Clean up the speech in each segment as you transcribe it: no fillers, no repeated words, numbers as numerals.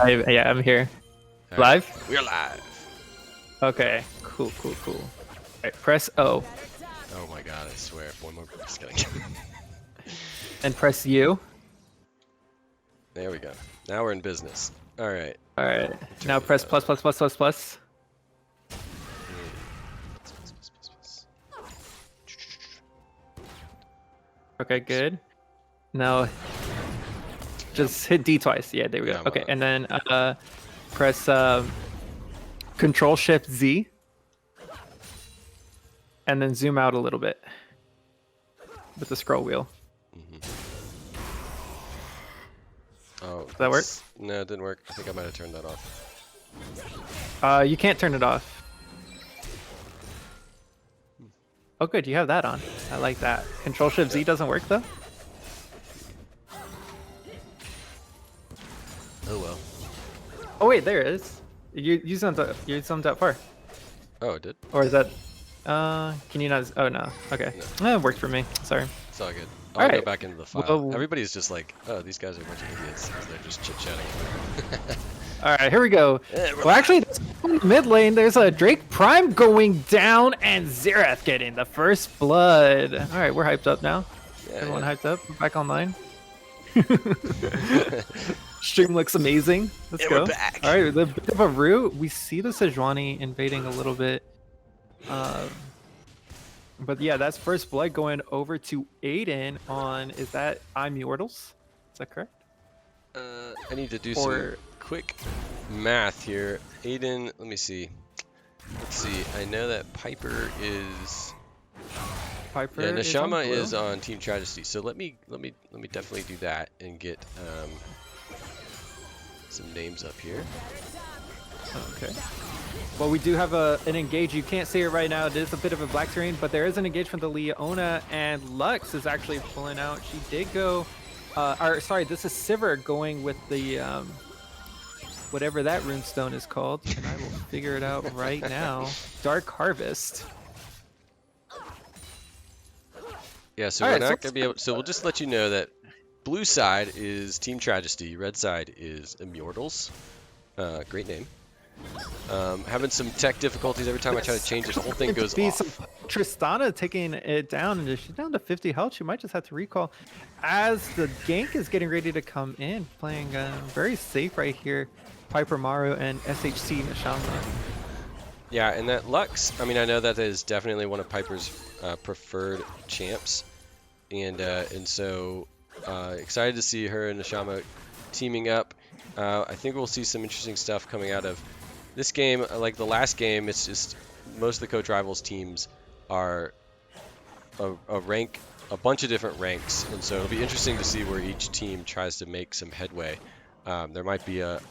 Yeah, I'm here. All right. Live? We're live. Okay. Cool. Alright, press O. Oh my god, I swear. One more. Just kidding. And press U. There we go. Now we're in business. All right. Alright. Now press plus. Okay, good. Now just hit D twice. Yeah, there we go. Yeah, Okay, and then press Control Shift Z. And then zoom out a little bit with the scroll wheel. Oh, does that work? No, it didn't work. I think I might have turned that off. You can't turn it off. Oh, good. You have that on. I like that. Control Shift Z doesn't work though. Oh well. Oh wait, there it is. You zoomed up far. Oh, it did. Or is that? Can you not? Oh no. Okay. No. It worked for me. Sorry. It's all good. All I'll right. go back into the file. Well, Everybody's just like, oh, these guys are a bunch of idiots. 'Cause they're just chit-chatting. All right, here we go. Yeah, Well, actually, in the mid lane, there's a Drake Prime going down and Xerath getting the first blood. All right, we're hyped up now. Yeah, Everyone yeah. hyped up. We're back online. Stream looks amazing. Let's Yeah, go. we're back. All right, the bit of a root. We see the Sejuani invading a little bit. But yeah, that's first blood going over to Aiden on, is that Imyordles? Is that correct? I need to do some quick math here. Aiden, let me see. Let's see. I know that Piper is. Piper. Yeah, Neshama is is on Team Tragesty. So let me definitely do that and get some names up here. Okay. Well, we do have an engage. You can't see it right now. It is a bit of a black terrain, but there is an engage from the Leona, and Lux is actually pulling out. She did go. Sorry, this is Sivir going with the whatever that runestone is called, and I will figure it out right now. Dark Harvest. Yeah, so All we're right, not gonna be able. So we'll just let you know that blue side is Team Tragesty, red side is Imyordles. Great name. Having some tech difficulties every time I try to change it. The whole thing goes off. Tristana taking it down, and she's down to 50 health. She might just have to recall as the gank is getting ready to come in, playing very safe right here. Piper Maru and SHC Neshama. Yeah, and that Lux, I mean, I know that is definitely one of Piper's preferred champs, and so excited to see her and Neshama teaming up. I think we'll see some interesting stuff coming out of this game. Like the last game, it's just most of the coach rivals teams are a bunch of different ranks, and so it'll be interesting to see where each team tries to make some headway. There might be a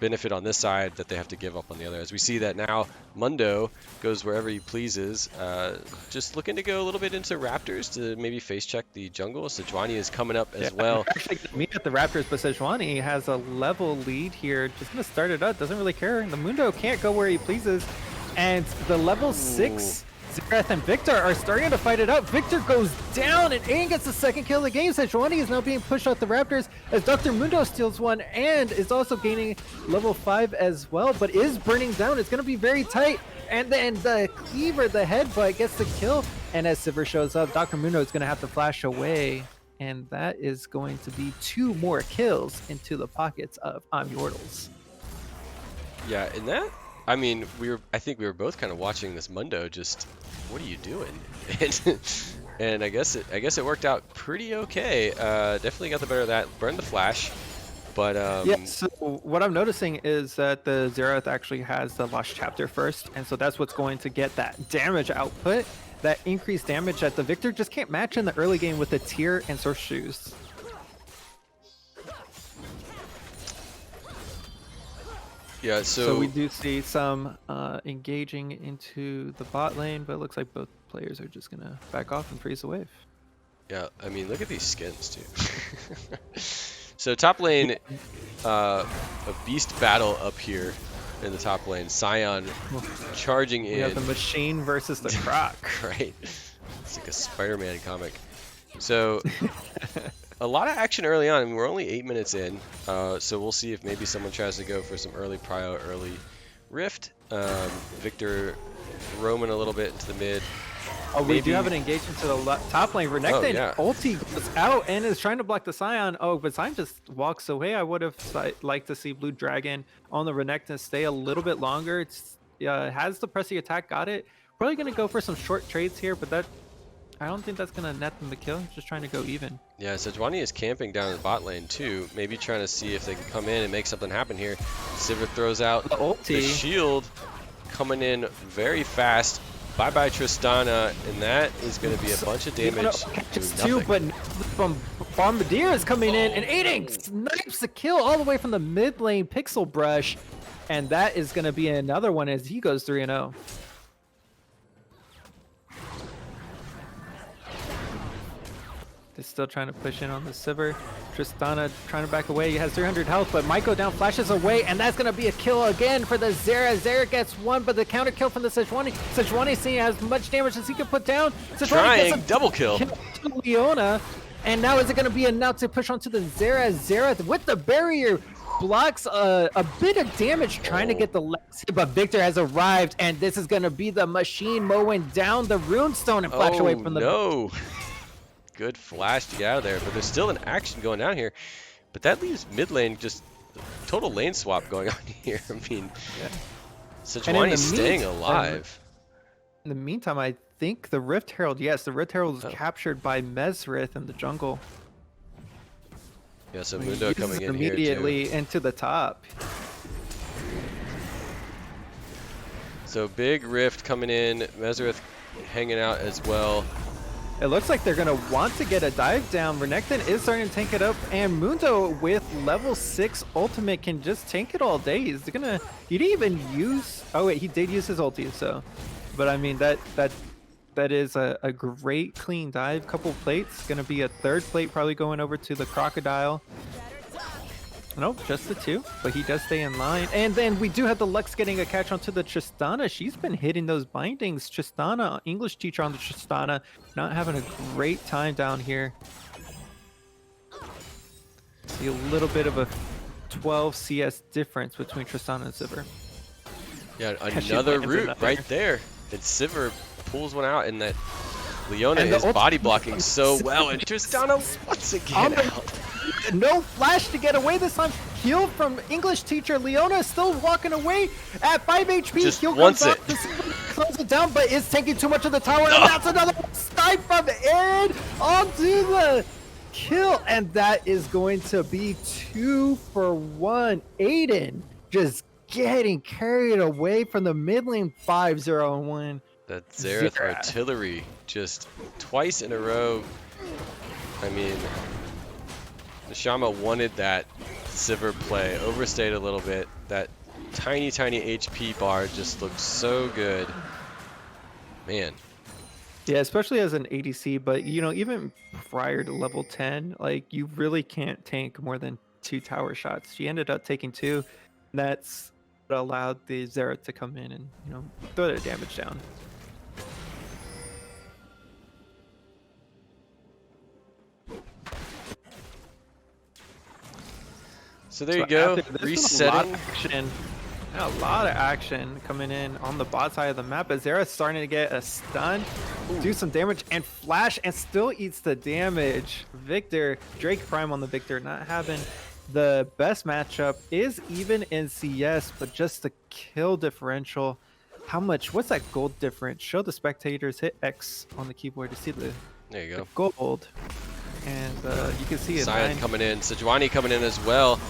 benefit on this side that they have to give up on the other. As we see that now, Mundo goes wherever he pleases. Just looking to go a little bit into Raptors to maybe face check the jungle. Sejuani is coming up as well. Actually, me at the Raptors, but Sejuani has a level lead here. Just gonna start it up. Doesn't really care. The Mundo can't go where he pleases, and the level 6. Xerath and Victor are starting to fight it out. Victor goes down, and Aiden gets the second kill of the game. Sejuani is now being pushed out the Raptors as Dr. Mundo steals one and is also gaining level 5 as well, but is burning down. It's going to be very tight. And then the cleaver, the headbutt, gets the kill. And as Sivir shows up, Dr. Mundo is going to have to flash away. And that is going to be 2 more kills into the pockets of Imyordles. Yeah, and that, I mean, I think we were both kind of watching this Mundo. Just, what are you doing? And I guess it worked out pretty okay. Definitely got the better of that. Burned the flash, but yeah. So what I'm noticing is that the Xerath actually has the Lost Chapter first, and so that's what's going to get that damage output, that increased damage that the Victor just can't match in the early game with the Tear and Source Shoes. Yeah, so we do see some engaging into the bot lane, but it looks like both players are just gonna back off and freeze the wave. Yeah, I mean, look at these skins too. So top lane, a beast battle up here in the top lane. Sion charging in. We have the machine versus the croc. Right. It's like a Spider-Man comic. So a lot of action early on. I mean, we're only 8 minutes in, so we'll see if maybe someone tries to go for some early prio, early rift. Victor roaming a little bit into the mid. Oh, we do have an engagement to the top lane. Renekton ulti goes out and is trying to block the Scion. Oh, but Scion just walks away. I would have liked to see Blue Dragon on the Renekton stay a little bit longer. It's has the pressing attack, got it. Probably going to go for some short trades here, but that I don't think that's going to net them the kill. Just trying to go even. Yeah, Sejuani is camping down in the bot lane too. Maybe trying to see if they can come in and make something happen here. Sivir throws out the ulti. The shield coming in very fast. Bye-bye Tristana, and that is going to be a bunch of damage. Catches two, but from Bombardier is coming in, and Aiding snipes the kill all the way from the mid lane Pixel Brush, and that is going to be another one as he goes 3-0. They're still trying to push in on the Sivir. Tristana trying to back away. He has 300 health, but Maiko down flashes away, and that's going to be a kill again for the Zera. Zera gets one, but the counter kill from the Sejuani. Sejuani seeing as much damage as he can put down. Sejuani trying double kill to Leona, and now is it going to be enough to push onto the Zera? Zera with the barrier blocks a bit of damage trying to get the last hit, but Victor has arrived, and this is going to be the machine mowing down the runestone and flash away from the... no. Good flash to get out of there, but there's still an action going down here. But that leaves mid lane just total lane swap going on here. I mean, Sejuani's staying alive. In the meantime, I think the Rift Herald, yes, the Rift Herald is captured by Mesrith in the jungle. Yeah, so Mundo coming in immediately here too. Into the top. So big Rift coming in, Mesrith hanging out as well. It looks like they're going to want to get a dive down. Renekton is starting to tank it up, and Mundo with level 6 ultimate can just tank it all day. He's gonna, he didn't even use, oh wait, he did use his ulti, so. But I mean, that is a great clean dive. Couple plates, gonna be a third plate probably going over to the Crocodile. Nope, just the two, but he does stay in line. And then we do have the Lux getting a catch onto the Tristana. She's been hitting those bindings. Tristana, English teacher on the Tristana, not having a great time down here. See a little bit of a 12 CS difference between Tristana and Sivir. Yeah, another root right there. And Sivir pulls one out, and that Leona is body blocking so well, and Tristana once again out. No flash to get away this time. Heal from English teacher. Leona is still walking away at 5 HP. Just Heal wants comes it. Close it down, but is taking too much of the tower. And that's another snipe from Aaron onto the kill. And that is going to be 2 for 1. Aiden just getting carried away from the mid lane 5-0-1. That Xerath artillery just twice in a row. I mean, Nishama wanted that Sivir play, overstayed a little bit. That tiny HP bar just looked so good. Man. Yeah, especially as an ADC, but you know, even prior to level 10, like you really can't tank more than 2 tower shots. She ended up taking 2. That's what allowed the Xerath to come in and, you know, throw their damage down. So there you go, resetting. A lot of action coming in on the bot side of the map. Azera's starting to get a stun, do some damage, and flash, and still eats the damage. Victor, Drake Prime on the Victor, not having the best matchup. Is even in CS, but just the kill differential. How much? What's that gold difference? Show the spectators. Hit X on the keyboard to see the, there you go. The gold. And you can see it. Scion coming in, Sejuani coming in as well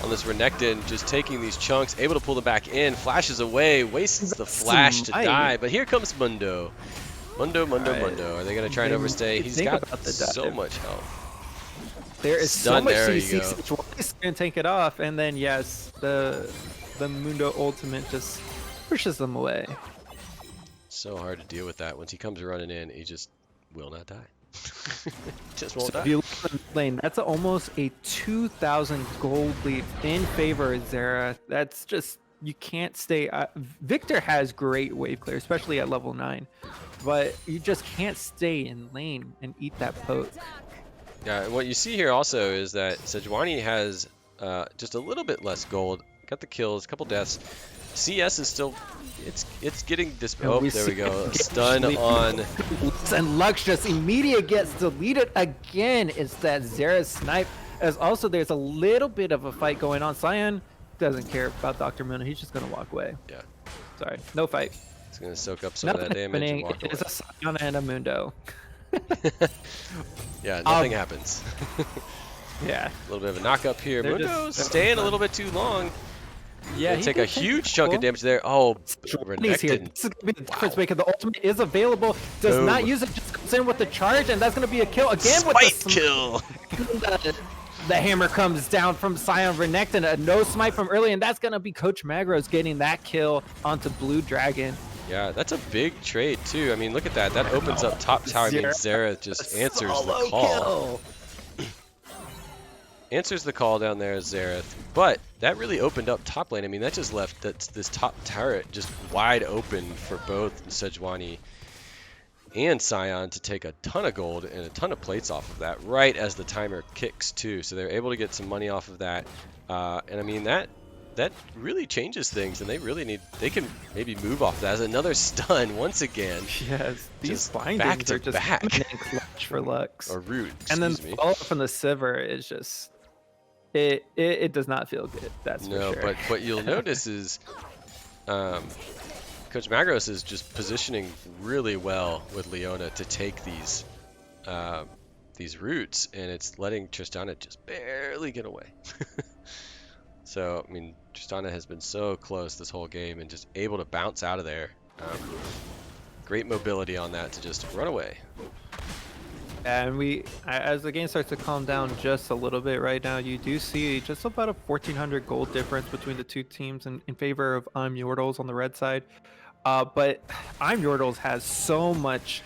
on this Renekton, just taking these chunks, able to pull them back in, flashes away, wastes the flash to die, but here comes Mundo. Mundo. Are they going to try and overstay? He's got so much health. There is so much CC. Sejuani's going to take it off, and then yes, the Mundo ultimate just pushes them away. So hard to deal with that. Once he comes running in, he just will not die. Just won't die. If you look at the lane, that's almost a 2,000 gold lead in favor of Xera. That's just, you can't stay. Victor has great wave clear, especially at level 9, but you just can't stay in lane and eat that poke. Yeah, and what you see here also is that Sejuani has just a little bit less gold. Got the kills, a couple deaths. CS is still, it's getting this. Oh, there we go. Stun on. And Lux just immediately gets deleted again. It's that Xerath snipe. As also, there's a little bit of a fight going on. Cyan doesn't care about Dr. Mundo. He's just gonna walk away. Yeah. Sorry, no fight. It's gonna soak up some of that damage and walk away. It's a Cyan and a Mundo. Yeah, nothing happens. Yeah. A little bit of a knock up here. They're Mundo's staying a little bit too long. Yeah, he take a huge chunk of damage there. Oh, He's here. This is gonna be the difference maker. The ultimate is available. Does not use it. Just comes in with the charge, and that's gonna be a kill again. Spite with the kill. The hammer comes down from Scion Renekton. A no smite from early, and that's gonna be Coach Magros getting that kill onto Blue Dragon. Yeah, that's a big trade too. I mean, look at that. That opens up top tower. I mean, Xerath just answers the call. Answers the call down there as Xerath. But that really opened up top lane. I mean, that just left this top turret just wide open for both Sejuani and Scion to take a ton of gold and a ton of plates off of that right as the timer kicks too. So they're able to get some money off of that. And I mean, that really changes things, and they can maybe move off that as another stun once again. Yes, these bindings back to are just back. Clutch for Lux. Or root, and then the follow from the Sivir is just it does not feel good. That's for sure. But what you'll notice is Coach Magros is just positioning really well with Leona to take these roots, and it's letting Tristana just barely get away. So, I mean, Tristana has been so close this whole game and just able to bounce out of there. Great mobility on that to just run away. And as the game starts to calm down just a little bit right now, you do see just about a 1,400 gold difference between the two teams in favor of Imyordles on the red side. But Imyordles has so much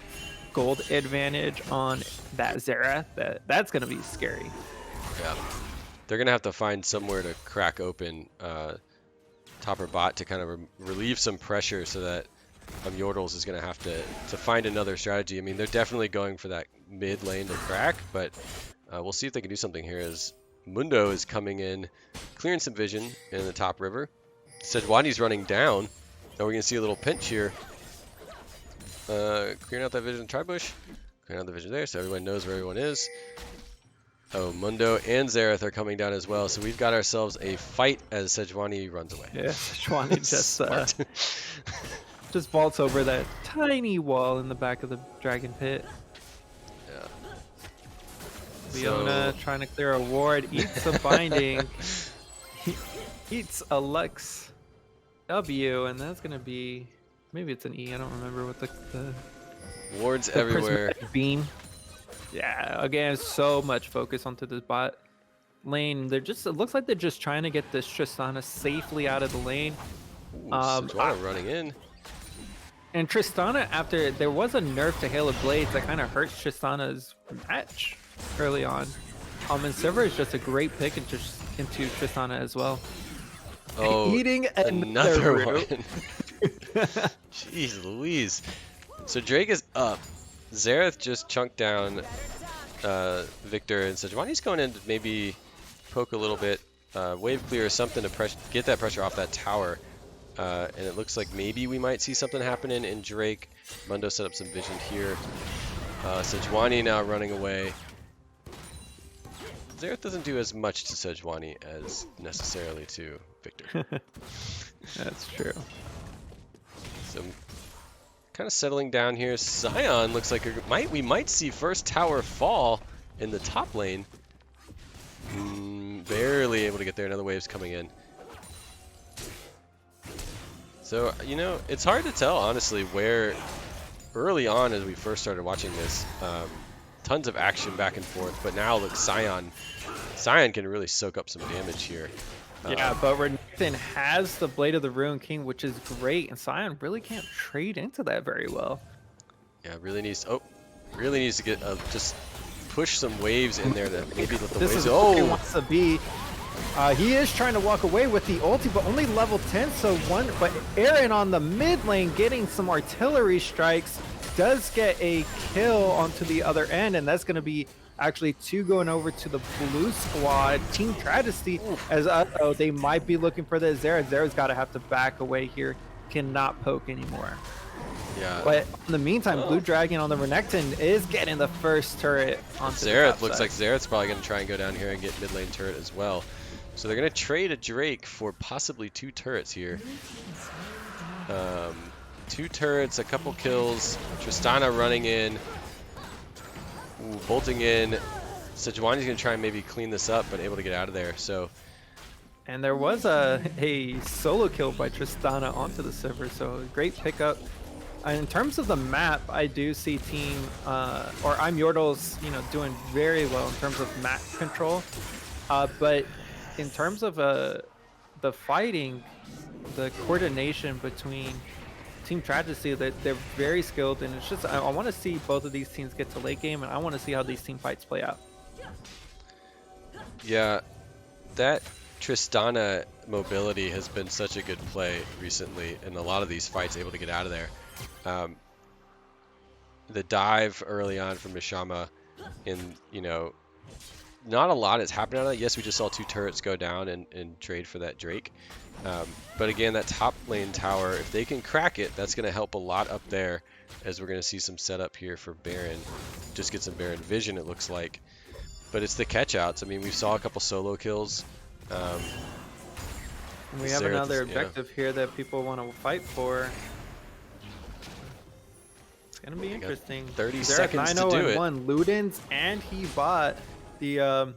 gold advantage on that Xerath that's going to be scary. Yeah. They're going to have to find somewhere to crack open top or bot to kind of relieve some pressure so that Imyordles is going to have to find another strategy. I mean, they're definitely going for that mid lane to crack, but we'll see if they can do something here as Mundo is coming in, clearing some vision in the top river. Sejuani's running down. Now we're going to see a little pinch here. Clearing out that vision tribush. Clearing out the vision there so everyone knows where everyone is. Oh, Mundo and Xerath are coming down as well, so we've got ourselves a fight as Sejuani runs away. Yeah, Sejuani just vaults over that tiny wall in the back of the dragon pit. Yeah. Leona trying to clear a ward, eats a binding, eats a Lux W, and that's gonna be, maybe it's an E. I don't remember what the wards everywhere. Beam. Yeah, again, so much focus onto this bot lane. It looks like they're just trying to get this Tristana safely out of the lane. Sejuani running in. And Tristana, after there was a nerf to Hail of Blades that kind of hurts Tristana's match early on. And Sivir is just a great pick into Tristana as well. Oh, eating another one. Jeez Louise. So Drake is up. Xerath just chunked down Victor, and Sejuani's going in to maybe poke a little bit, wave clear or something to get that pressure off that tower. And it looks like maybe we might see something happening in Drake. Mundo set up some vision here. Sejuani now running away. Xerath doesn't do as much to Sejuani as necessarily to Victor. That's true. So kind of settling down here. Scion looks like we might see first tower fall in the top lane. Barely able to get there. Another wave's coming in. So, you know, it's hard to tell, honestly, where early on as we first started watching this, tons of action back and forth, but now look, Scion can really soak up some damage here. Yeah, but Renekton has the Blade of the Ruin King, which is great, and Scion really can't trade into that very well. Yeah, really needs to get just push some waves in there to maybe let the this waves. Is where he wants to be. He is trying to walk away with the ulti, but only level 10. So but Aaron on the mid lane getting some artillery strikes does get a kill onto the other end, and that's going to be actually 2 going over to the blue squad. Team Tragesty, as they might be looking for the Zera. Zera's got to have to back away here. Cannot poke anymore. Yeah. But in the meantime, Blue Dragon on the Renekton is getting the first turret on Xerath. Looks like Xerath's probably going to try and go down here and get mid lane turret as well. So they're going to trade a Drake for possibly 2 turrets here. 2 turrets, a couple kills. Tristana running in. Ooh, bolting in. Sejuani's going to try and maybe clean this up, but able to get out of there. So. And there was a solo kill by Tristana onto the server, so a great pickup. In terms of the map, I do see team or Imyordle's doing very well in terms of map control, but in terms of the fighting, the coordination between Team Tragesty, they're very skilled, and it's just I want to see both of these teams get to late game, and I want to see how these team fights play out. Yeah, that Tristana mobility has been such a good play recently in a lot of these fights, able to get out of there. The dive early on from Nishama, and not a lot has happened out of that. Yes, we just saw 2 turrets go down and trade for that Drake. But again, that top lane tower, if they can crack it, that's going to help a lot up there, as we're going to see some setup here for Baron. Just get some Baron vision, it looks like. But it's the catch-outs. I mean, we saw a couple solo kills. We have another objective here that people want to fight for. It's going to be interesting. 30 seconds to do it. 9-0-1 Ludens, and he bought the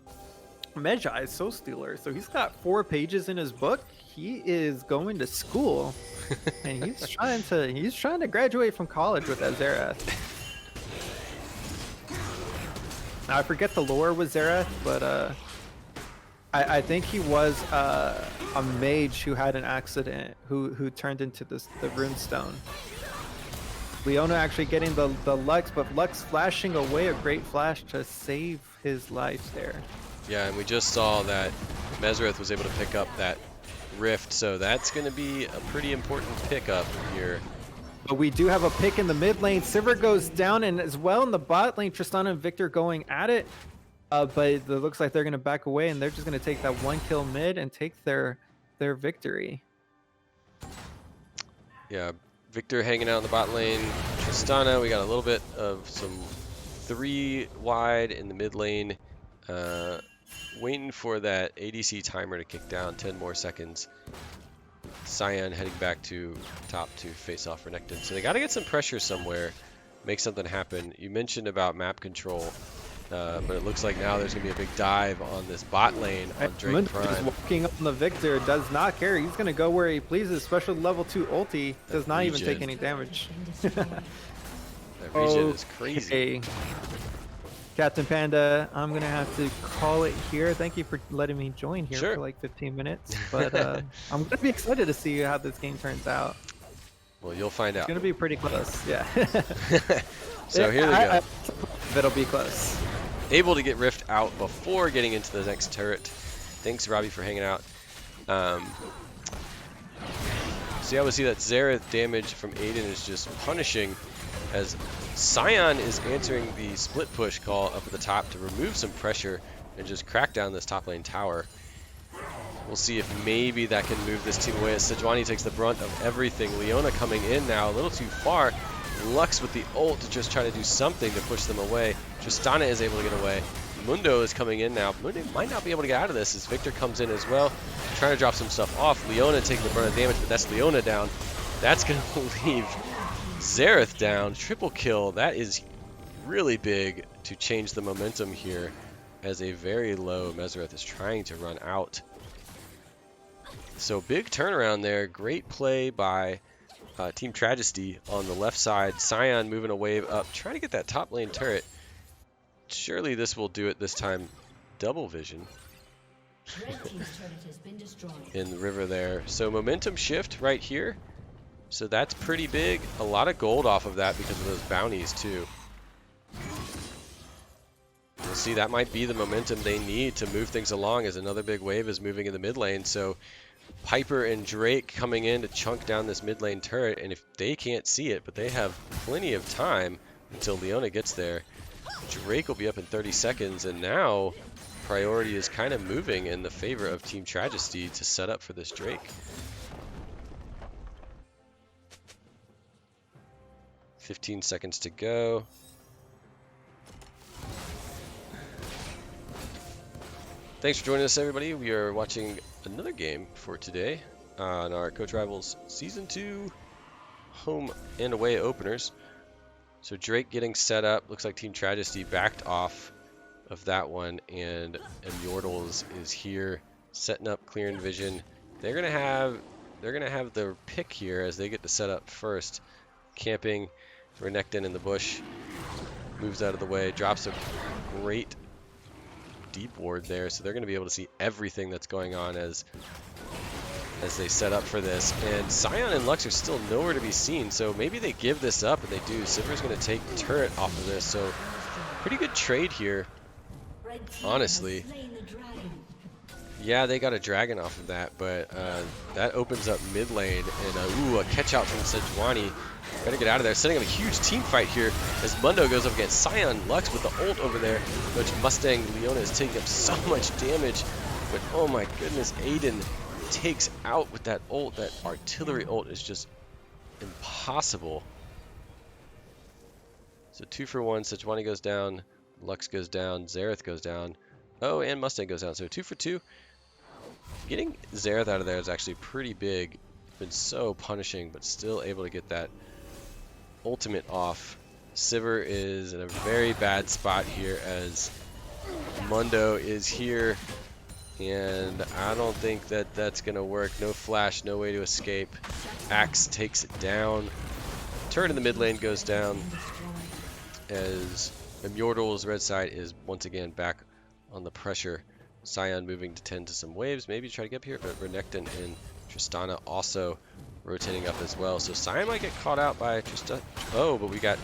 Medjai Soul Stealer. So he's got 4 pages in his book. He is going to school, and he's trying to graduate from college with that Xerath. Now I forget the lore with Xerath, but I think he was a mage who had an accident, who turned into the runestone. Leona actually getting the Lux, but Lux flashing away, a great flash to save his life there. Yeah, and we just saw that Mesrith was able to pick up that Rift, so that's going to be a pretty important pickup here. But we do have a pick in the mid lane. Sivir goes down, and as well in the bot lane, Tristana and Victor going at it. But it looks like they're going to back away, and they're just going to take that 1 kill mid and take their victory. Yeah, Victor hanging out in the bot lane. Tristana, we got a little bit of some 3 wide in the mid lane. Waiting for that ADC timer to kick down, 10 more seconds. Cyan heading back to top to face off Renekton. So they got to get some pressure somewhere, make something happen. You mentioned about map control, but it looks like now there's going to be a big dive on this bot lane on Drake Prime. Just walking on the Victor, does not care. He's going to go where he pleases. Special level 2 ulti, does not even take any damage. That regen is crazy. CptnPanduh, I'm going to have to call it here. Thank you for letting me join here for like 15 minutes. But I'm going to be excited to see how this game turns out. Well, you'll find out. It's going to be pretty close, yeah. So here we go. It'll be close. Able to get Rift out before getting into the next turret. Thanks, Robbie, for hanging out. So yeah, we see that Xerath damage from Aiden is just punishing, as Cyan is answering the split push call up at the top to remove some pressure and just crack down this top lane tower. We'll see if maybe that can move this team away, as Sejuani takes the brunt of everything. Leona coming in now a little too far. Lux with the ult to just try to do something to push them away. Tristana is able to get away. Mundo is coming in now. Mundo might not be able to get out of this as Victor comes in as well, trying to drop some stuff off. Leona taking the brunt of damage, but that's Leona down. That's going to leave Xerath down. Triple kill. That is really big to change the momentum here, as a very low Mesrith is trying to run out. So big turnaround there. Great play by Team Tragesty on the left side. Cyan moving a wave up, trying to get that top lane turret. Surely this will do it this time. Double vision in the river there. So momentum shift right here. So that's pretty big. A lot of gold off of that because of those bounties too. We'll see, that might be the momentum they need to move things along, as another big wave is moving in the mid lane. So Piper and Drake coming in to chunk down this mid lane turret, and if they can't see it, but they have plenty of time until Leona gets there. Drake will be up in 30 seconds, and now priority is kind of moving in the favor of Team Tragesty to set up for this Drake. 15 seconds to go. Thanks for joining us, everybody. We are watching another game for today on our Coach Rivals Season 2 home and away openers. So Drake getting set up. Looks like Team Tragesty backed off of that one, and Imyordle is here setting up, clearing vision. They're gonna have their pick here as they get to set up first. Camping, Renekton in the bush, moves out of the way, drops a great deep ward there, so they're going to be able to see everything that's going on as they set up for this. And Sion and Lux are still nowhere to be seen, so maybe they give this up, and they do. Sivir's going to take turret off of this, so pretty good trade here, honestly. Yeah, they got a dragon off of that, but that opens up mid lane, and a catch out from Sejuani. Better get out of there. Setting up a huge team fight here as Mundo goes up against Sion. Lux with the ult over there, which Mustang Leona is taking up so much damage. But oh my goodness, Aiden takes out with that ult. That artillery ult is just impossible. So 2 for 1. Sejuani goes down. Lux goes down. Xerath goes down. Oh, and Mustang goes down. So 2 for 2. Getting Xerath out of there is actually pretty big. Been so punishing, but still able to get that ultimate off. Sivir is in a very bad spot here as Mundo is here, and I don't think that that's gonna work. No flash, no way to escape. Axe takes it down. Turret in the mid lane goes down as Imyordle's red side is once again back on the pressure. Sion moving to tend to some waves, maybe try to get up here, but Renekton and Tristana also rotating up as well. So Sion might get caught out by Tristana. Oh, but we got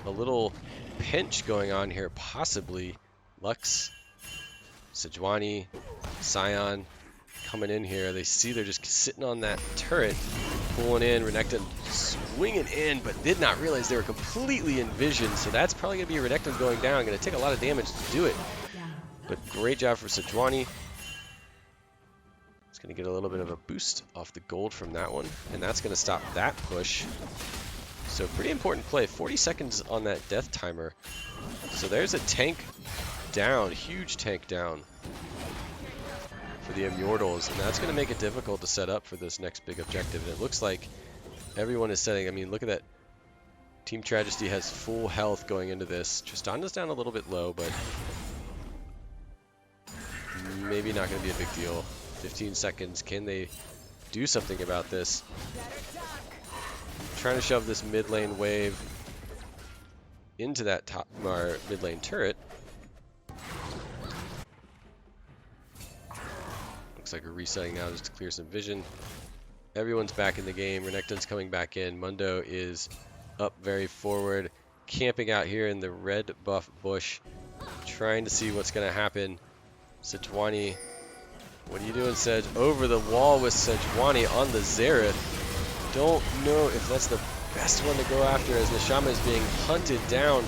a little pinch going on here, possibly. Lux, Sejuani, Sion coming in here. They see they're just sitting on that turret, pulling in. Renekton swinging in, but did not realize they were completely in vision. So that's probably going to be Renekton going down. Going to take a lot of damage to do it. But great job for Sejuani. It's going to get a little bit of a boost off the gold from that one, and that's going to stop that push. So pretty important play. 40 seconds on that death timer. So there's a tank down, huge tank down for the Imyordles, and that's going to make it difficult to set up for this next big objective. And it looks like everyone is setting. I mean, look at that. Team Tragesty has full health going into this. Tristana's down a little bit low, but maybe not going to be a big deal. 15 seconds. Can they do something about this? Trying to shove this mid lane wave into that top mid lane turret. Looks like we're resetting now just to clear some vision. Everyone's back in the game. Renekton's coming back in. Mundo is up very forward, camping out here in the red buff bush, trying to see what's going to happen. Sejuani, what are you doing, Sej? Over the wall with Sejuani on the Xerath. Don't know if that's the best one to go after as Neshama is being hunted down,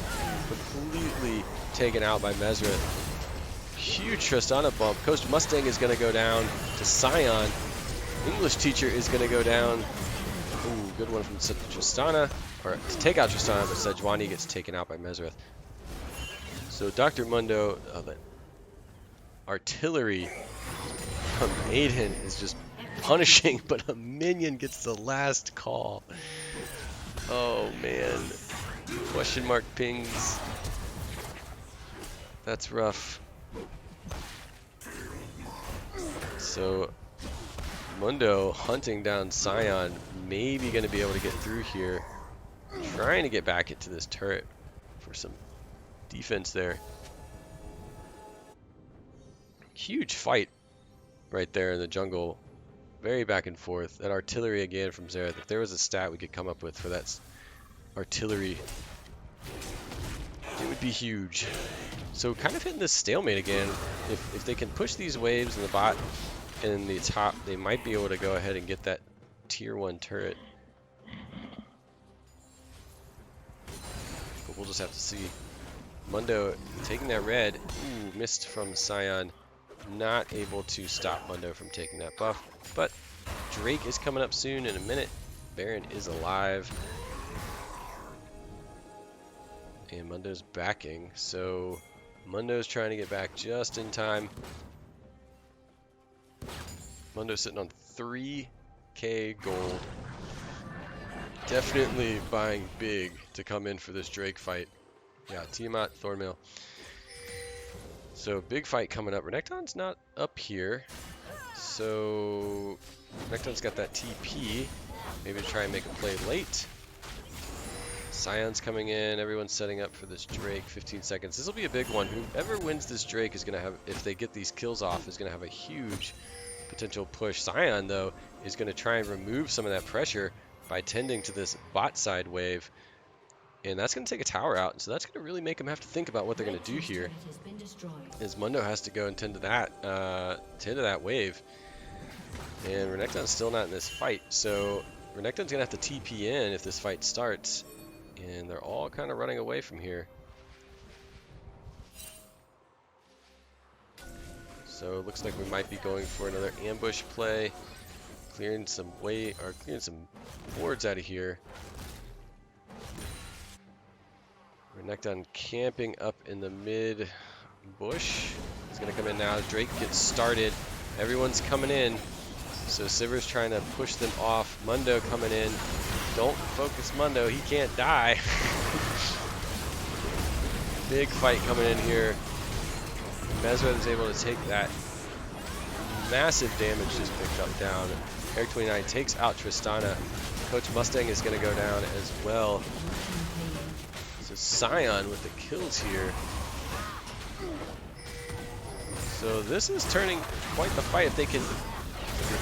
completely taken out by Mesrith. Huge Tristana bump. Coach Mustang is going to go down to Sion. English teacher is going to go down. Ooh, good one from Tristana, or to take out Tristana, but Sejuani gets taken out by Mesrith. So Dr. Mundo, the artillery from Aiden is just punishing, but a minion gets the last call. Oh man. Question mark pings. That's rough. So Mundo hunting down Sion, maybe going to be able to get through here. Trying to get back into this turret for some defense there. Huge fight right there in the jungle. Very back and forth. That artillery again from Xerath. If there was a stat we could come up with for that artillery, it would be huge. So kind of hitting this stalemate again. If they can push these waves in the bot and in the top, they might be able to go ahead and get that tier 1 turret. But we'll just have to see. Mundo taking that red. Ooh, missed from Scion. Not able to stop Mundo from taking that buff. But Drake is coming up soon in a minute. Baron is alive. And Mundo's backing. So Mundo's trying to get back just in time. Mundo's sitting on 3k gold. Definitely buying big to come in for this Drake fight. Yeah, Tiamat, Thornmail. So big fight coming up. Renekton's not up here. So Renekton's got that TP. Maybe try and make a play late. Scion's coming in. Everyone's setting up for this Drake. 15 seconds. This will be a big one. Whoever wins this Drake is going to have, if they get these kills off, is going to have a huge potential push. Scion, though, is going to try and remove some of that pressure by tending to this bot side wave. And that's going to take a tower out. So that's going to really make them have to think about what they're going to do here. As Mundo has to go and tend to that wave. And Renekton's still not in this fight. So Renekton's going to have to TP in if this fight starts. And they're all kind of running away from here. So it looks like we might be going for another ambush play. Clearing some boards out of here. Renekton camping up in the mid bush. He's going to come in now as Drake gets started. Everyone's coming in. So Sivir's trying to push them off. Mundo coming in. Don't focus Mundo. He can't die. Big fight coming in here. Mesreth is able to take that massive damage just picked up down. Eric29 takes out Tristana. Coach Mustang is going to go down as well. So Scion with the kills here. So this is turning quite the fight if they can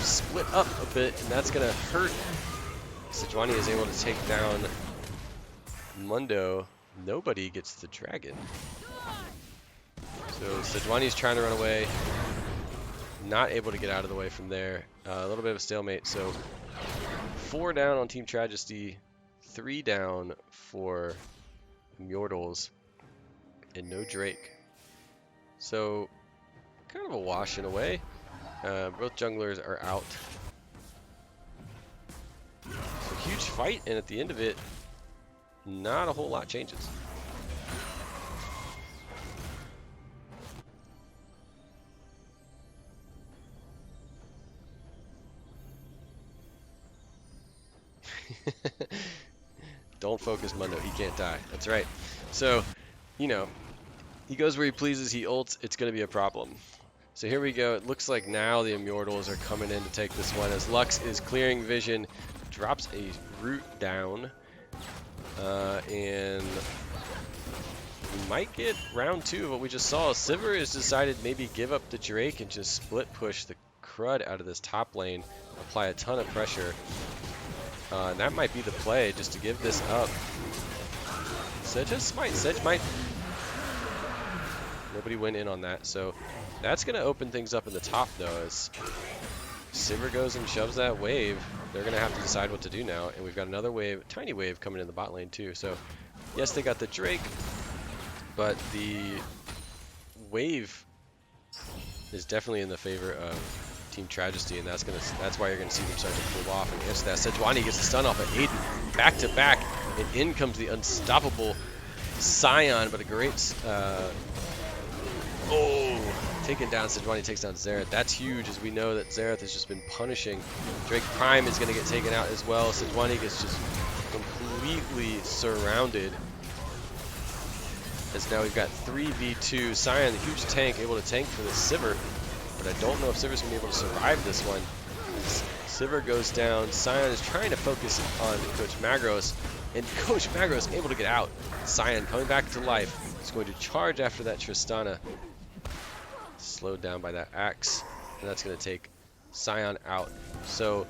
split up a bit, and that's going to hurt. Sejuani is able to take down Mundo. Nobody gets the dragon. So Sejuani's trying to run away. Not able to get out of the way from there. A little bit of a stalemate. So 4 down on Team Tragesty, 3 down for Imyordles, and no Drake. So kind of a wash in a way. Both junglers are out. So huge fight, and at the end of it, not a whole lot changes. Don't focus Mundo, he can't die. That's right. So, you know, he goes where he pleases, he ults, it's going to be a problem. So here we go. It looks like now the Imyordles are coming in to take this one as Lux is clearing vision, drops a root down, and we might get round 2 of what we just saw. Sivir has decided maybe give up the Drake and just split push the crud out of this top lane, apply a ton of pressure. And that might be the play, just to give this up. Sedge might. Nobody went in on that, so that's going to open things up in the top, though, as Sivir goes and shoves that wave. They're going to have to decide what to do now, and we've got another wave, tiny wave, coming in the bot lane, too. So, yes, they got the Drake, but the wave is definitely in the favor of Team Tragesty, and that's why you're gonna see them start to pull off and answer that. Sejuani gets the stun off of Aiden, back to back, and in comes the unstoppable Scion, but a great taken down. Sejuani takes down Xerath. That's huge, as we know that Xerath has just been punishing. Drake Prime is gonna get taken out as well. Sejuani gets just completely surrounded. As now we've got 3v2. Scion, the huge tank, able to tank for the Sivir. But I don't know if Sivir's going to be able to survive this one. Sivir goes down. Scion is trying to focus on Coach Magros. And Coach Magros able to get out. Scion coming back to life. He's going to charge after that Tristana. Slowed down by that axe. And that's going to take Scion out. So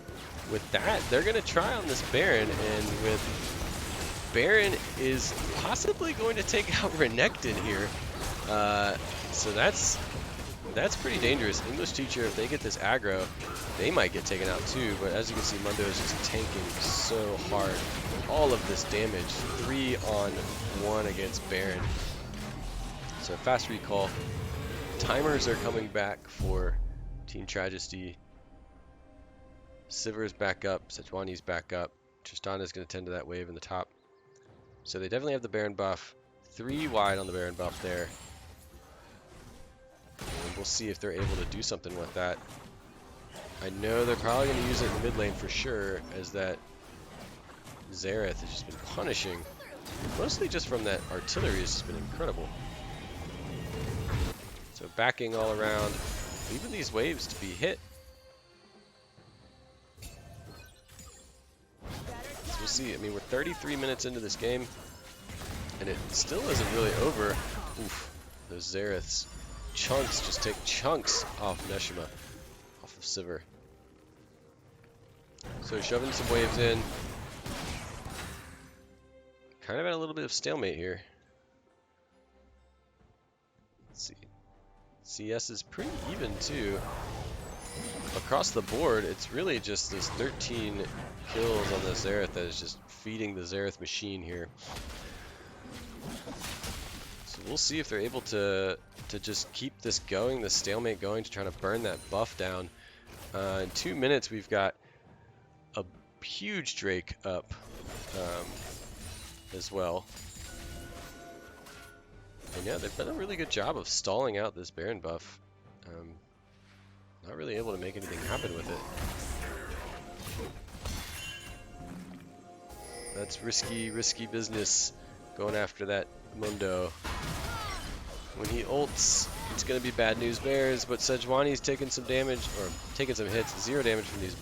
with that, they're going to try on this Baron. And with Baron is possibly going to take out Renekton here. So that's pretty dangerous. English teacher, if they get this aggro, they might get taken out too. But as you can see, Mundo is just tanking so hard. All of this damage, 3-on-1 against Baron. So fast recall. Timers are coming back for Team Tragesty. Sivir's back up. Sejuani's back up. Tristana's going to tend to that wave in the top. So they definitely have the Baron buff. 3 wide on the Baron buff there. And we'll see if they're able to do something with that. I know they're probably going to use it in the mid lane for sure, as that Xerath has just been punishing. Mostly just from that artillery has just been incredible. So backing all around, leaving these waves to be hit. So we'll see. I mean, we're 33 minutes into this game, and it still isn't really over. Oof, those Xeraths. Chunks, just take chunks off Neshima, off of Sivir. So shoving some waves in. Kind of at a little bit of stalemate here. Let's see. CS is pretty even too. Across the board, it's really just this 13 kills on the Xerath that is just feeding the Xerath machine here. So we'll see if they're able to just keep this going, the stalemate going, to try to burn that buff down. In 2 minutes, we've got a huge Drake up as well. And yeah, they've done a really good job of stalling out this Baron buff. Not really able to make anything happen with it. That's risky business, going after that Mundo. When he ults, it's going to be bad news bears, but Sejuani's taking some damage, or taking some hits. 0 damage from these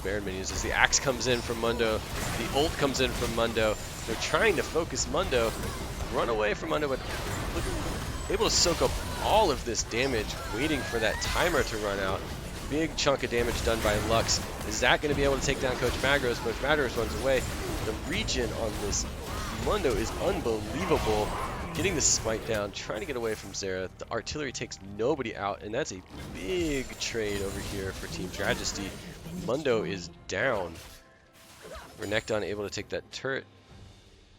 Baron minions as the axe comes in from Mundo. The ult comes in from Mundo. They're trying to focus Mundo, run away from Mundo, but able to soak up all of this damage, waiting for that timer to run out. Big chunk of damage done by Lux. Is that going to be able to take down Coach Magros? Coach Magros runs away. The regen on this Mundo is unbelievable. Getting the smite down, trying to get away from Xerath. The artillery takes nobody out, and that's a big trade over here for Team Tragesty. Mundo is down. Renekton able to take that turret,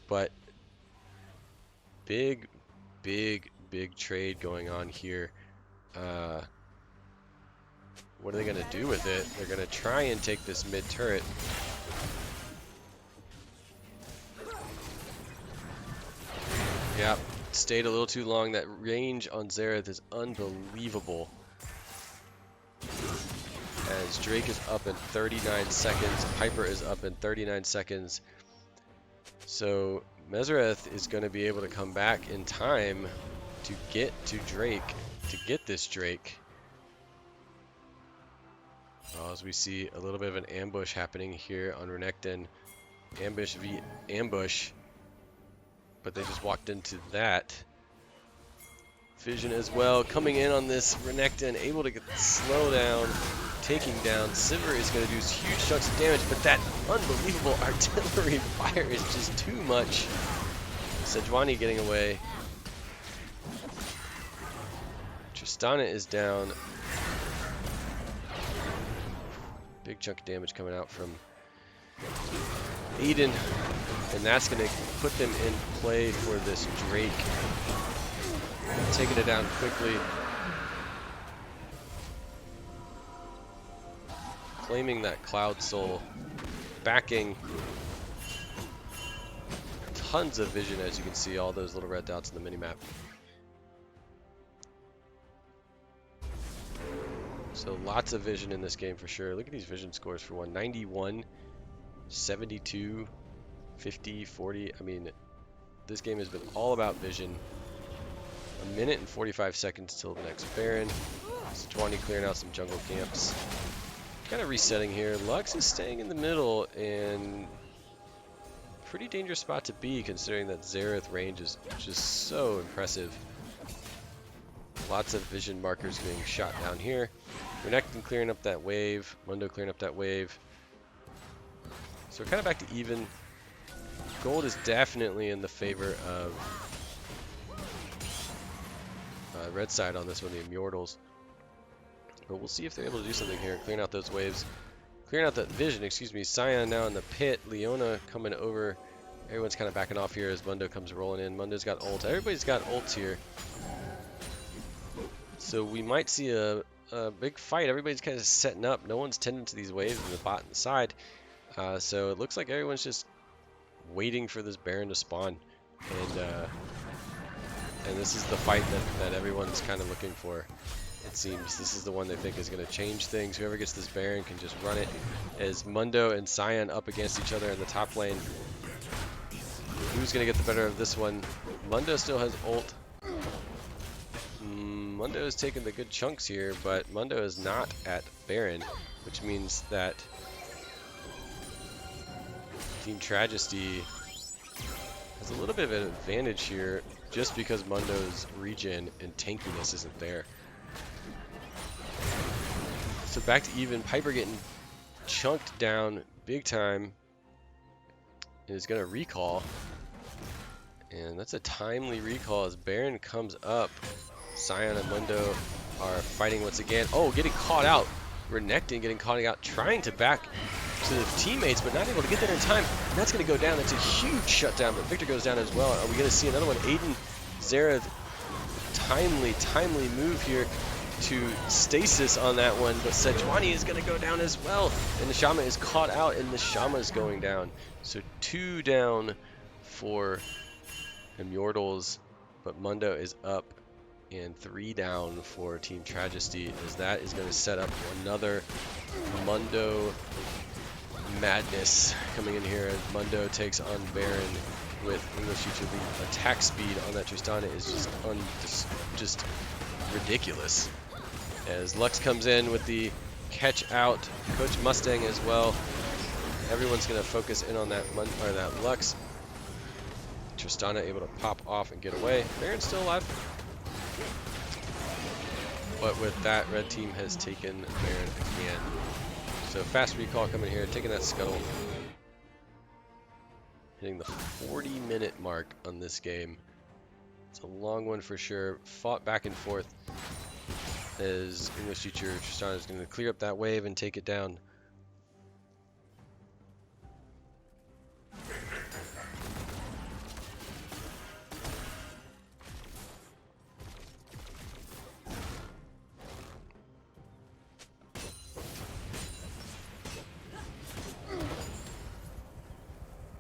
but big trade going on here. What are they going to do with it? They're going to try and take this mid turret. Yeah, stayed a little too long. That range on Xerath is unbelievable. As Drake is up in 39 seconds, Piper is up in 39 seconds. So Messereth is going to be able to come back in time to get to Drake, to get this Drake. As we see a little bit of an ambush happening here on Renekton. Ambush v ambush. But they just walked into that. Vision as well coming in on this Renekton, able to get the slow down, taking down. Sivir is going to do huge chunks of damage, but that unbelievable artillery fire is just too much. Sejuani getting away. Tristana is down. Big chunk of damage coming out from Eden, and that's going to put them in play for this Drake. Taking it down quickly. Claiming that Cloud Soul. Backing. Tons of vision, as you can see, all those little red dots in the minimap. So lots of vision in this game for sure. Look at these vision scores for one. 91, 72, 50, 40. I mean, this game has been all about vision. 1 minute and 45 seconds till the next Baron. Sejuani clearing out some jungle camps. Kind of resetting here. Lux is staying in the middle, and pretty dangerous spot to be considering that Xerath range is just so impressive. Lots of vision markers getting shot down here. Renekton clearing up that wave. Mundo clearing up that wave. So we're kind of back to even. Gold is definitely in the favor of red side on this one, the Imyordles. But we'll see if they're able to do something here. Clearing out those waves. Clearing out that vision, excuse me. Sion now in the pit. Leona coming over. Everyone's kind of backing off here as Mundo comes rolling in. Mundo's got ult. Everybody's got ults here. So we might see a big fight. Everybody's kind of setting up. No one's tending to these waves in the bot and the side. So it looks like everyone's just waiting for this Baron to spawn. And this is the fight that everyone's kind of looking for. It seems this is the one they think is going to change things. Whoever gets this Baron can just run it. As Mundo and Cyan up against each other in the top lane. Who's going to get the better of this one? Mundo still has ult. Mundo is taking the good chunks here, but Mundo is not at Baron, which means that Team Tragesty has a little bit of an advantage here just because Mundo's regen and tankiness isn't there. So back to even. Piper getting chunked down big time. Is going to recall. And that's a timely recall as Baron comes up. Cyan and Mundo are fighting once again. Oh, getting caught out. Renekton getting caught out, trying to back to the teammates, but not able to get there in time. And that's going to go down. That's a huge shutdown, but Victor goes down as well. Are we going to see another one? Aiden, Xerath, timely move here to stasis on that one, but Sejuani is going to go down as well. And Neshama is caught out, and Neshama is going down. So 2 down for Imyordles, but Mundo is up. And 3 down for Team Tragesty, as that is going to set up another Mundo madness coming in here. As Mundo takes on Baron with English Future. The attack speed on that Tristana is just ridiculous. As Lux comes in with the catch out, Coach Mustang as well. Everyone's going to focus in on that Lux. Tristana able to pop off and get away. Baron's still alive. But with that, red team has taken Baron again. So fast recall coming here, taking that scuttle. Hitting the 40-minute mark on this game. It's a long one for sure. Fought back and forth as English teacher Tristana is going to clear up that wave and take it down.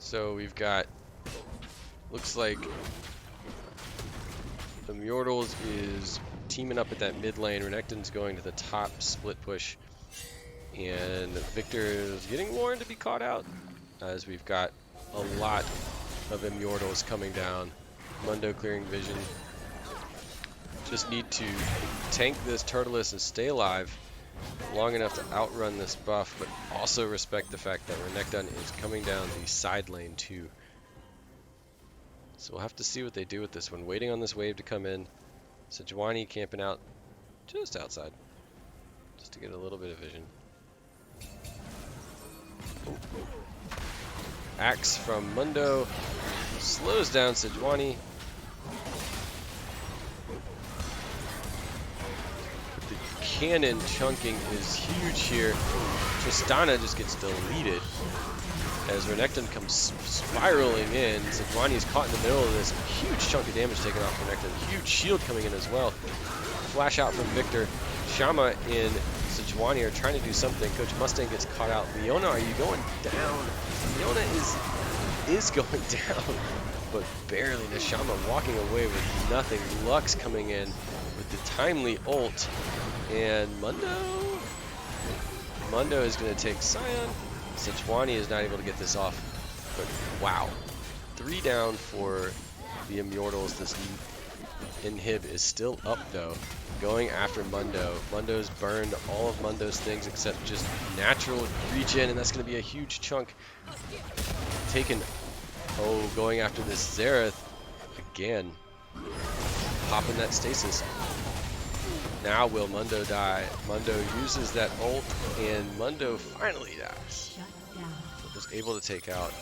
So we've got, looks like the Imyordles is teaming up at that mid lane. Renekton's going to the top split push. And Victor is getting warned to be caught out, as we've got a lot of Imyordles coming down. Mundo clearing vision. Just need to tank this Turtles and stay alive long enough to outrun this buff, but also respect the fact that Renekton is coming down the side lane too. So we'll have to see what they do with this one. Waiting on this wave to come in. Sejuani camping out just outside, just to get a little bit of vision. Oh. Axe from Mundo slows down Sejuani. Cannon chunking is huge here. Tristana just gets deleted as Renekton comes spiraling in. Sejuani is caught in the middle of this huge chunk of damage taken off Renekton. Huge shield coming in as well. Flash out from Victor. Shama and Sejuani are trying to do something. Coach Mustang gets caught out. Leona, are you going down? Leona is going down, but barely. Neshama walking away with nothing. Lux coming in with the timely ult. And Mundo is going to take Cyan. Sejuani is not able to get this off. But wow. 3 down for the Imyordles. This inhib is still up though. Going after Mundo. Mundo's burned all of Mundo's things except just natural regen, and that's going to be a huge chunk. Taken. Oh, going after this Xerath again. Popping that stasis. Now will Mundo die? Mundo uses that ult, and Mundo finally dies. Was able to take out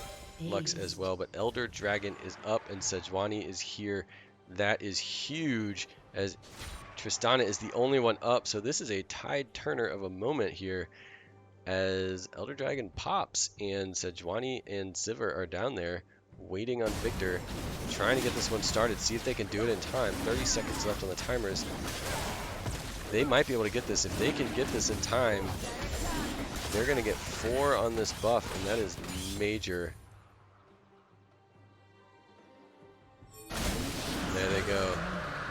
Lux as well, but Elder Dragon is up and Sejuani is here. That is huge, as Tristana is the only one up, so this is a tide turner of a moment here as Elder Dragon pops and Sejuani and Sivir are down there waiting on Victor, trying to get this one started, see if they can do it in time. 30 seconds left on the timers. they might be able to get this. If they can get this in time, they're going to get 4 on this buff, and that is major. There they go.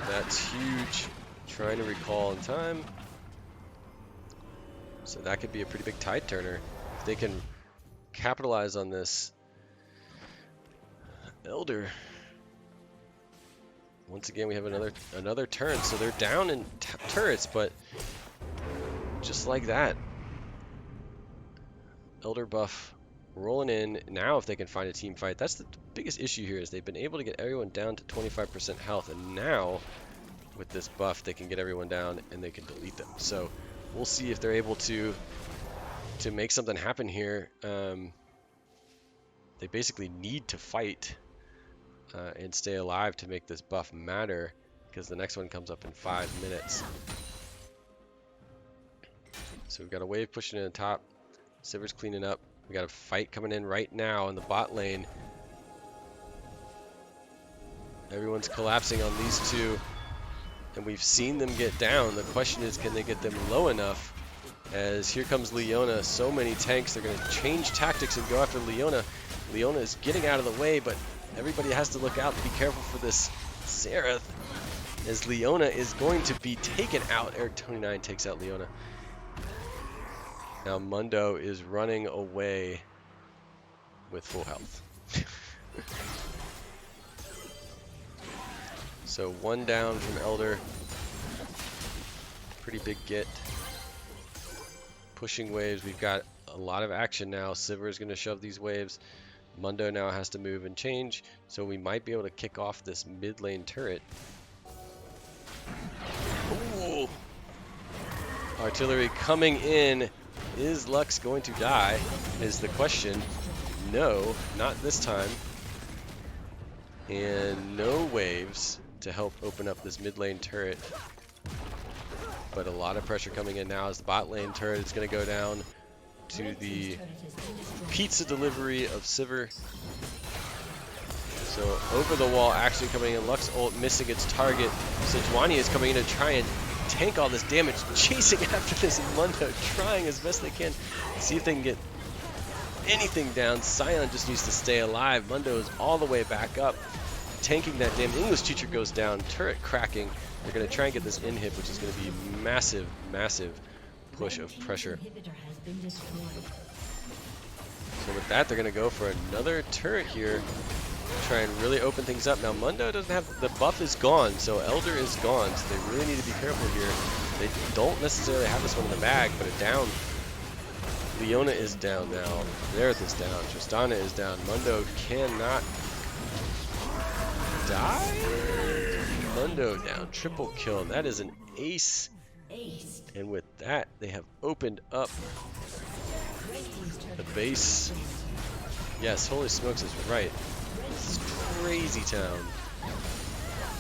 That's huge. Trying to recall in time. So that could be a pretty big tide turner. If they can capitalize on this. Elder. Once again, we have another turn. So they're down in turrets, but just like that. Elder buff rolling in. Now if they can find a team fight, that's the biggest issue here, is they've been able to get everyone down to 25% health, and now with this buff they can get everyone down and they can delete them. So we'll see if they're able to make something happen here. They basically need to fight and stay alive to make this buff matter, because the next one comes up in 5 minutes. So we've got a wave pushing in the top. Sivir's cleaning up. We got a fight coming in right now in the bot lane. Everyone's collapsing on these two, and we've seen them get down. The question is, can they get them low enough? As here comes Leona. So many tanks. They're going to change tactics and go after Leona. Leona is getting out of the way, but everybody has to look out and be careful for this Xerath, as Leona is going to be taken out. Eric29 takes out Leona. Now Mundo is running away with full health. So 1 down from Elder. Pretty big get. Pushing waves. We've got a lot of action now. Sivir is going to shove these waves. Mundo now has to move and change, so we might be able to kick off this mid lane turret. Ooh. Artillery coming in. Is Lux going to die, is the question. No, not this time. And no waves to help open up this mid lane turret. But a lot of pressure coming in now as the bot lane turret is going to go down to the pizza delivery of Sivir. So over the wall actually coming in. Lux ult missing its target. Sejuani is coming in to try and tank all this damage, chasing after this Mundo, trying as best they can to see if they can get anything down. Sion just needs to stay alive. Mundo is all the way back up, tanking that damage. English teacher goes down, turret cracking. They're going to try and get this inhib, which is going to be a massive, massive push of pressure. So with that, they're going to go for another turret here, try and really open things up. Now Mundo doesn't have, the buff is gone, so Elder is gone, so they really need to be careful here. They don't necessarily have this one in the bag, but a down. Leona is down now. Xerath is down. Tristana is down. Mundo cannot die. Mundo down. Triple kill. That is an ace. And with that, they have opened up the base. Yes, holy smokes is right. This is crazy town.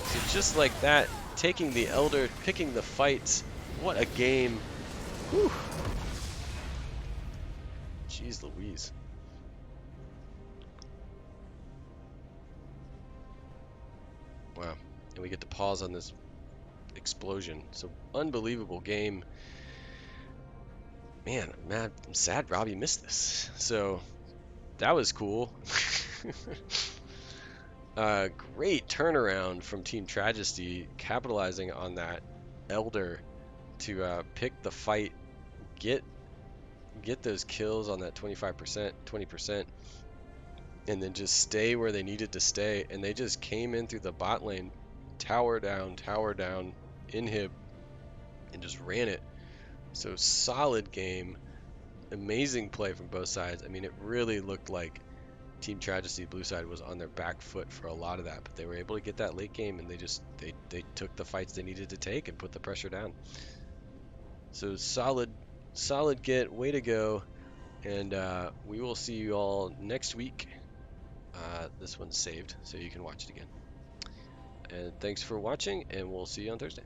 So just like that, taking the Elder, picking the fights. What a game. Whew. Jeez Louise. Wow. And we get to pause on this explosion. So unbelievable game. Man, I'm sad Robbie missed this. So that was cool. Great turnaround from Team Tragesty, capitalizing on that Elder to pick the fight, get those kills on that 25%, 20%, and then just stay where they needed to stay. And they just came in through the bot lane, tower down, inhib, and just ran it. So solid game, amazing play from both sides. I mean, it really looked like Team Tragesty blue side was on their back foot for a lot of that, but they were able to get that late game, and they took the fights they needed to take and put the pressure down. So solid get, way to go. And we will see you all next week. This one's saved, so you can watch it again. And thanks for watching, and we'll see you on Thursday.